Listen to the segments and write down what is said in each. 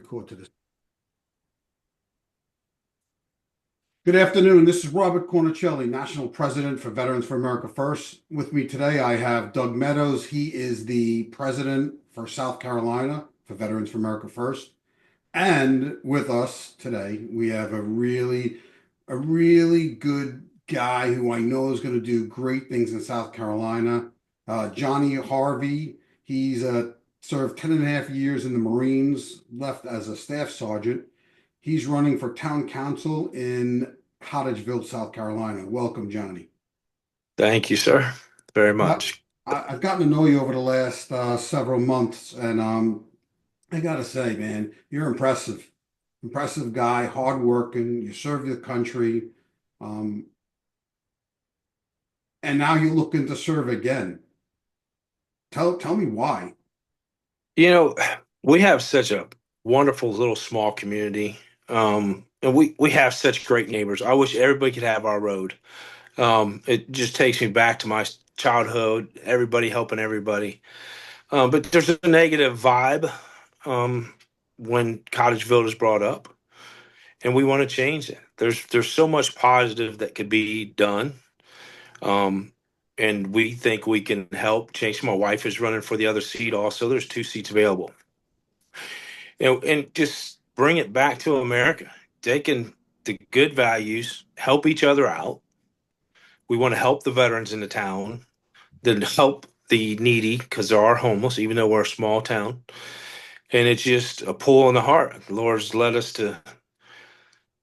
record to this. Good afternoon. This is Robert Cornicelli, National President for Veterans for America First. With me today, I have Doug Meadows. He is the President for South Carolina for Veterans for America First. And with us today, we have a really good guy who I know is going to do great things in South Carolina. Johnny Harvey. He's served 10 and a half years in the Marines, left as a staff sergeant. He's running for town council in Cottageville, South Carolina. Welcome, Johnny. Thank you, sir, very Now, much. I've gotten to know you over the last several months, and I gotta say, man, you're impressive. Impressive guy, hardworking. You serve your country, um, and now you're looking to serve again. Tell me why. You know, we have such a wonderful little small community, and we have such great neighbors. I wish everybody could have our road. It just takes me back to my childhood, everybody helping everybody. But there's a negative vibe um, when Cottageville is brought up, and we want to change that. There's so much positive that could be done. Um, and we think we can help change. My wife is running for the other seat also. There's two seats available. And just bring it back to America. Taking the good values, help each other out. We want to help the veterans in the town, then help the needy because there are homeless, even though we're a small town. And it's just a pull in the heart. The Lord's led us to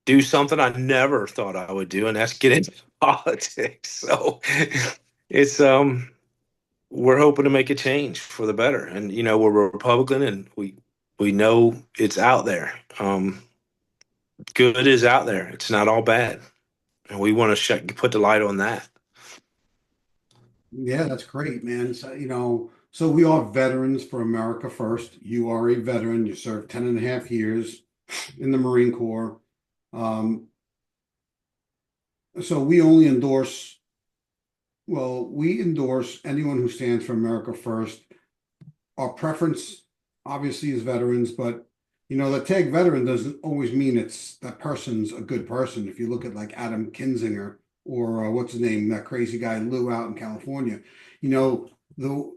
do something I never thought I would do, and that's get into politics. So it's we're hoping to make a change for the better. And we're Republican, and we know it's out there. Good is out there. It's not all bad, and we want to put the light on that. Yeah, that's great, man. So, so we are veterans for America First. You are a veteran. You served 10 and a half years in the Marine Corps. Um, so we endorse anyone who stands for America First. Our preference obviously is veterans, but the tag veteran doesn't always mean it's that person's a good person. If you look at like Adam Kinzinger or what's his name, that crazy guy Lou out in California, the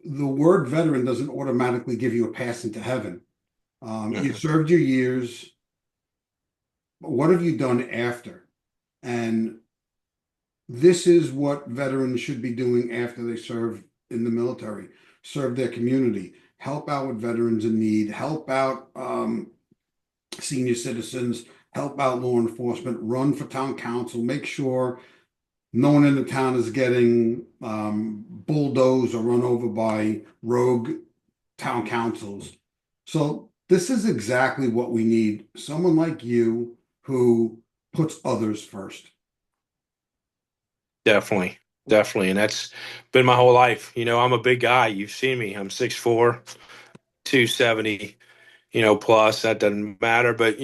word veteran doesn't automatically give you a pass into heaven. You Mhm. served your years. But what have you done after? And this is what veterans should be doing after they serve in the military, serve their community, help out with veterans in need, help out senior citizens, help out law enforcement, run for town council, make sure no one in the town is getting bulldozed or run over by rogue town councils. So this is exactly what we need. Someone like you who puts others first. Definitely, definitely, and that's been my whole life. I'm a big guy. You've seen me. I'm 6'4", 270. Plus that doesn't matter. But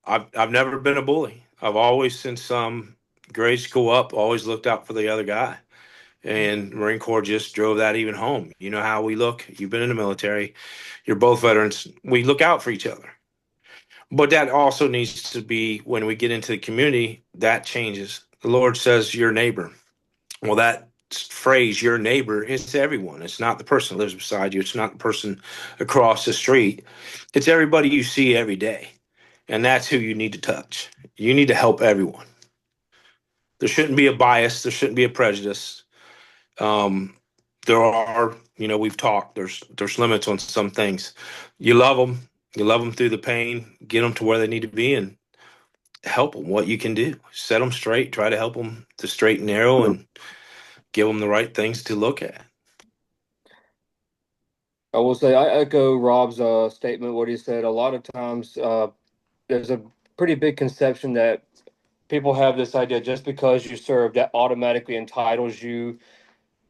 I've never been a bully. I've always, since grade school up, always looked out for the other guy. And Marine Corps just drove that even home. You know how we look. You've been in the military. You're both veterans. We look out for each other. But that also needs to be when we get into the community, that changes. The Lord says your neighbor. Well, that phrase, your neighbor, is to everyone. It's not the person that lives beside you. It's not the person across the street. It's everybody you see every day. And that's who you need to touch. You need to help everyone. There shouldn't be a bias. There shouldn't be a prejudice. Um, there are, we've talked. There's limits on some things. You love them. You love them through the pain. Get them to where they need to be, and help them. What you can do, set them straight. Try to help them to straight and narrow, and give them the right things to look at. I will say I echo Rob's statement. What he said. A lot of times, there's a pretty big conception that people have this idea just because you serve that automatically entitles you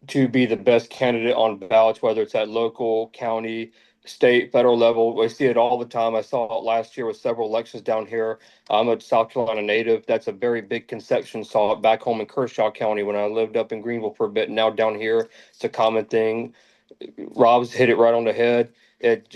to be the best candidate on ballots, whether it's at local, county, state, federal level. We see it all the time. I saw it last year with several elections down here. I'm a South Carolina native. That's a very big conception. Saw it back home in Kershaw County when I lived up in Greenville for a bit. Now down here, it's a common thing. Rob's hit it right on the head. It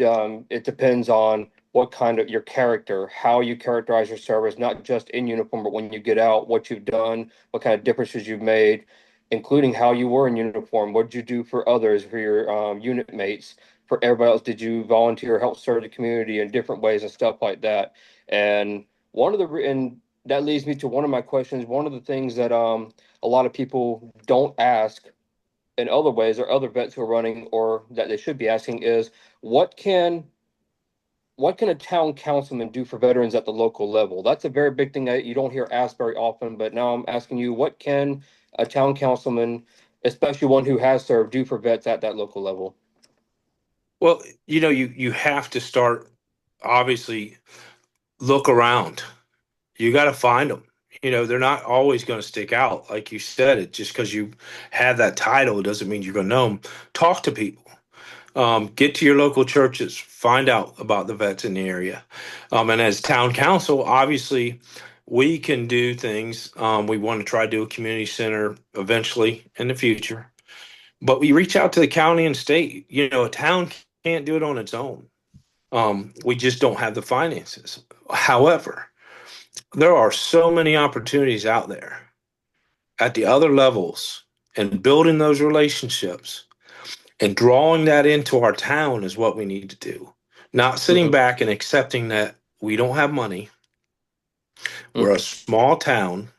depends on what kind of your character, how you characterize your service, not just in uniform, but when you get out, what you've done, what kind of differences you've made, including how you were in uniform. What did you do for others, for your unit mates, for everybody else? Did you volunteer, help serve the community in different ways and stuff like that? And and that leads me to one of my questions. One of the things that a lot of people don't ask in other ways, or other vets who are running, or that they should be asking, is what can a town councilman do for veterans at the local level? That's a very big thing that you don't hear asked very often, but now I'm asking you, what can a town councilman, especially one who has served, do for vets at that local level? Well, you have to start, obviously, look around. You got to find them. They're not always going to stick out. Like you said, it just because you have that title doesn't mean you're going to know them. Talk to people. Get to your local churches. Find out about the vets in the area. And as town council, obviously, we can do things. We want to try to do a community center eventually in the future. But we reach out to the county and state. A town can't do it on its own. We just don't have the finances. However, there are so many opportunities out there at the other levels, and building those relationships and drawing that into our town is what we need to do. Not sitting Mhm. back and accepting that we don't have money. We're a Mhm. small town.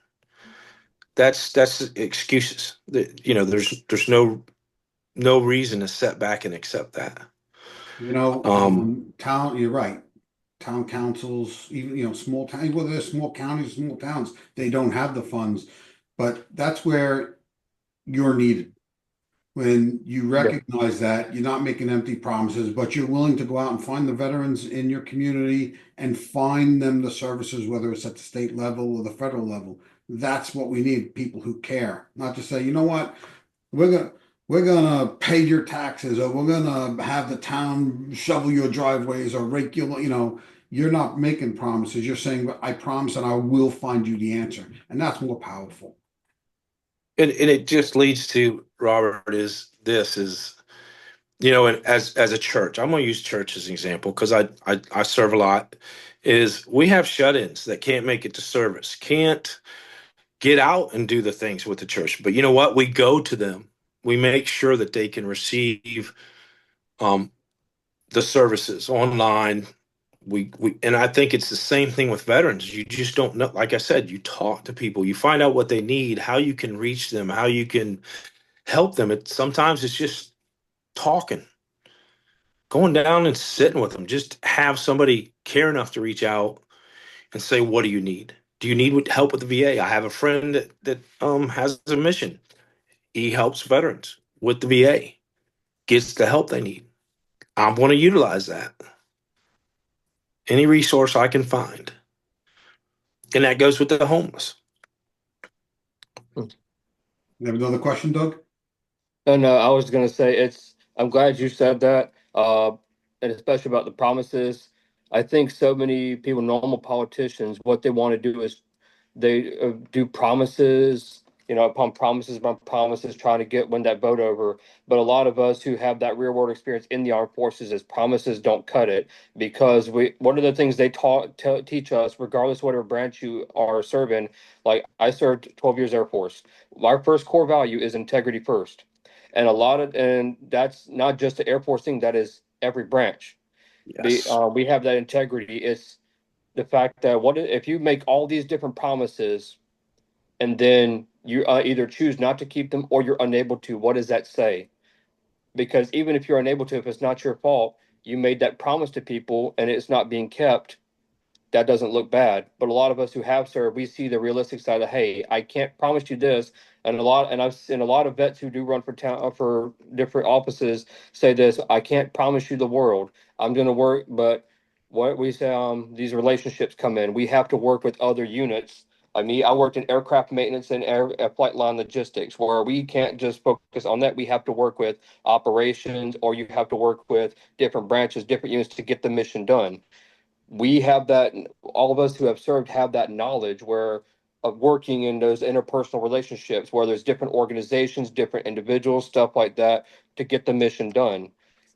That's excuses. There's no reason to sit back and accept that. Town, you're right. Town councils, even, small towns, whether they're small counties, small towns, they don't have the funds. But that's where you're needed. When you Yeah. recognize that you're not making empty promises, but you're willing to go out and find the veterans in your community and find them the services, whether it's at the state level or the federal level. That's what we need, people who care, not just say, you know what, we're gonna we're gonna pay your taxes, or we're gonna have the town shovel your driveways or rake your, you're not making promises. You're saying, I promise and I will find you the answer. And that's more powerful. And it just leads to, Robert, and as a church, I'm going to use church as an example because I serve a lot. Is we have shut-ins that can't make it to service, can't get out and do the things with the church. But you know what? We go to them. We make sure that they can receive um, the services online. We and I think it's the same thing with veterans. You just don't know. Like I said, you talk to people, you find out what they need, how you can reach them, how you can help them. Sometimes it's just talking, going down and sitting with them. Just have somebody care enough to reach out and say, "What do you need? Do you need help with the VA?" I have a friend that has a mission. He helps veterans with the VA, gets the help they need. I want to utilize that. Any resource I can find. And that goes with the homeless. You have another question, Doug? And I was going to say, I'm glad you said that, and especially about the promises. I think so many people, normal politicians, what they want to do is they do promises, upon promises, trying to win that vote over. But a lot of us who have that real world experience in the armed forces is promises don't cut it, because one of the things they teach us, regardless of whatever branch you are serving, like I served 12 years Air Force. Our first core value is integrity first. And that's not just the Air Force thing, that is every branch. Yes. We have that integrity. It's the fact that if you make all these different promises and then you either choose not to keep them or you're unable to, what does that say? Because even if you're unable to, if it's not your fault, you made that promise to people and it's not being kept, that doesn't look bad. But a lot of us who have served, we see the realistic side of, hey, I can't promise you this. And I've seen a lot of vets who do run for town, for different offices, say this: I can't promise you the world. I'm going to work, but what we say, these relationships come in. We have to work with other units. I worked in aircraft maintenance and flight line logistics, where we can't just focus on that. We have to work with operations, or you have to work with different branches, different units to get the mission done. We have that. All of us who have served have that knowledge, where of working in those interpersonal relationships, where there's different organizations, different individuals, stuff like that, to get the mission done.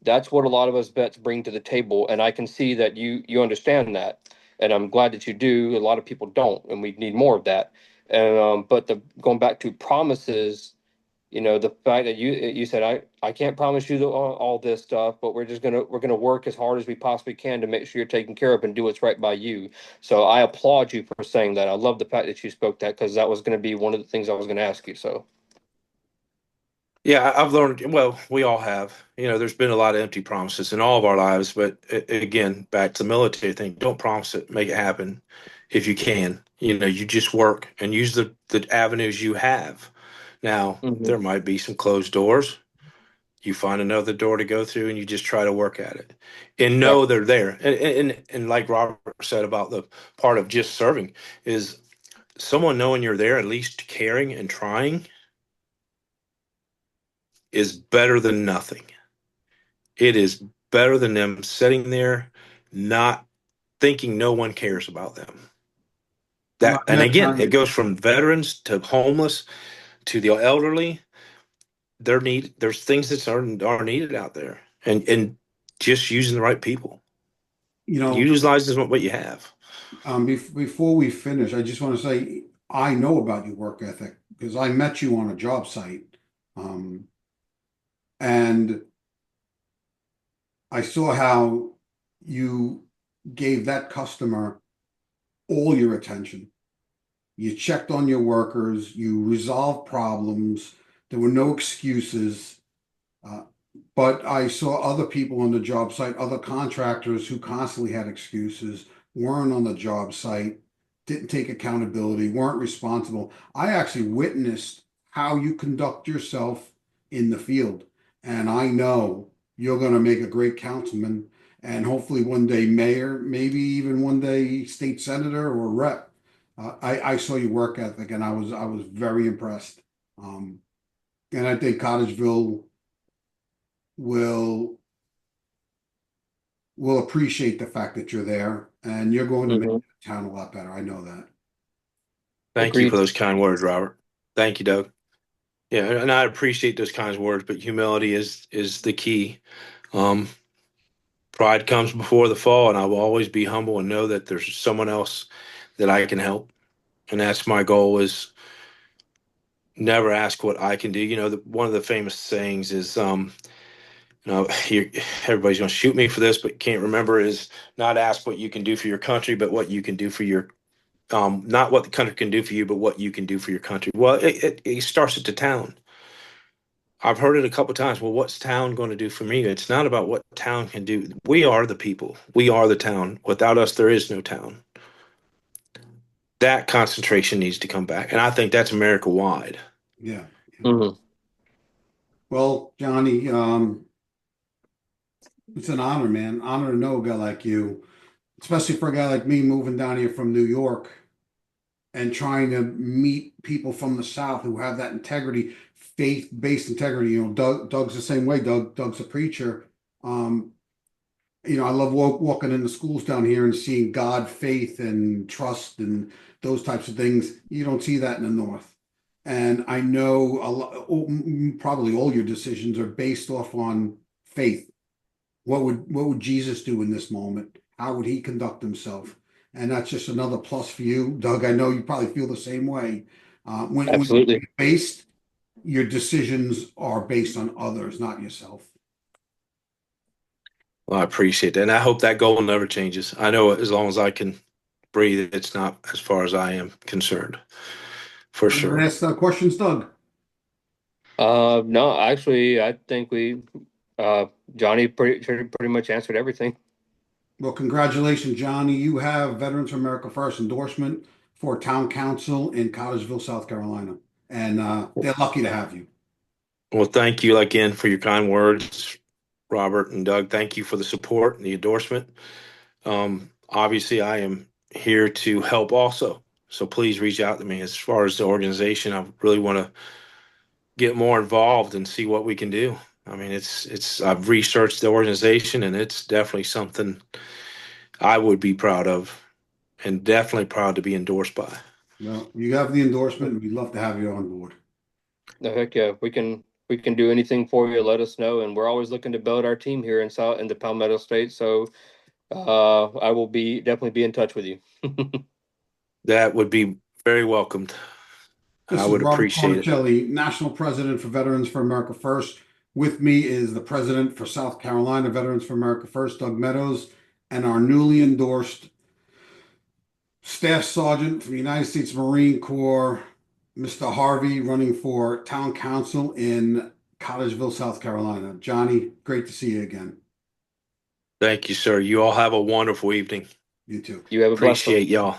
That's what a lot of us vets bring to the table, and I can see that you understand that, and I'm glad that you do. A lot of people don't, and we need more of that. And but the going back to promises, the fact that you said I can't promise you all this stuff, but we're gonna work as hard as we possibly can to make sure you're taken care of and do what's right by you. So I applaud you for saying that. I love the fact that you spoke that, because that was going to be one of the things I was going to ask you. So Yeah, I've learned, well, we all have. There's been a lot of empty promises in all of our lives, but again, back to the military thing, don't promise it, make it happen if you can. You just work and use the avenues you have. Now, Mhm. there might be some closed doors. You find another door to go through and you just try to work at it and Yeah. know they're there. And like Robert said about the part of just serving is someone knowing you're there, at least caring and trying, is better than nothing. It is better than them sitting there not thinking no one cares about them. Well, And again, it goes from veterans to homeless to the elderly. There's things that are needed out there, and just using the right people, you know, utilizing what you have. before we finish, I just want to say I know about your work ethic because I met you on a job site, um, and I saw how you gave that customer all your attention. You checked on your workers, you resolved problems. There were no excuses. Uh, but I saw other people on the job site, other contractors who constantly had excuses, weren't on the job site, didn't take accountability, weren't responsible. I actually witnessed how you conduct yourself in the field. And I know you're going to make a great councilman and hopefully one day mayor, maybe even one day state senator or rep. I saw your work ethic and I was very impressed. Um, and I think Cottageville will appreciate the fact that you're there and you're going to make Mhm. the town a lot better. I know that. Thank you for Agreed. those kind words, Robert. Thank you, Doug. Yeah, and I appreciate those kinds of words, but humility is the key. Um, Pride comes before the fall, and I will always be humble and know that there's someone else that I can help. And that's my goal, is never ask what I can do. One of the famous sayings is, everybody's going to shoot me for this, but can't remember, is not ask what you can do for your country, but what you can do for your, not what the country can do for you, but what you can do for your country. Well, it starts at the town. I've heard it a couple of times. Well, what's town going to do for me? It's not about what town can do. We are the people. We are the town. Without us, there is no town. That concentration needs to come back. And I think that's America wide. Yeah. Yeah. Mhm. Well, Johnny, it's an honor, man. Honor to know a guy like you, especially for a guy like me moving down here from New York and trying to meet people from the South who have that integrity, faith-based integrity. Doug's the same way. Doug's a preacher. Um, I love walking in the schools down here and seeing God, faith, and trust, and those types of things. You don't see that in the North. And I know probably all your decisions are based off on faith. What would Jesus do in this moment? How would he conduct himself? And that's just another plus for you, Doug. I know you probably feel the same way. When Absolutely. you're based, your decisions are based on others, not yourself. Well, I appreciate that. And I hope that goal never changes. I know as long as I can breathe, it's not as far as I am concerned, for You want to sure. ask questions, Doug? No, actually, I think uh, Johnny pretty much answered everything. Well, congratulations, Johnny. You have Veterans for America First endorsement for town council in Cottageville, South Carolina. And they're lucky to have you. Well, thank you again for your kind words, Robert and Doug. Thank you for the support and the endorsement. Obviously, I am here to help also. So please reach out to me. As far as the organization, I really want to get more involved and see what we can do. I mean, I've researched the organization, and it's definitely something I would be proud of, and definitely proud to be endorsed by. Well, you have the endorsement, and we'd love to have you on board. No, heck yeah, we can we can do anything for you, let us know. And we're always looking to build our team here in the Palmetto State. So I will definitely be in touch with you. That would be very welcomed. This I is would Robert appreciate it. Cornicelli, National President for Veterans for America First. With me is the President for South Carolina Veterans for America First, Doug Meadows, and our newly endorsed Staff Sergeant from the United States Marine Corps, Mr. Harvey, running for Town Council in Cottageville, South Carolina. Johnny, great to see you again. Thank you, sir. You all have a wonderful evening. You too. You have a blessed one. Appreciate y'all.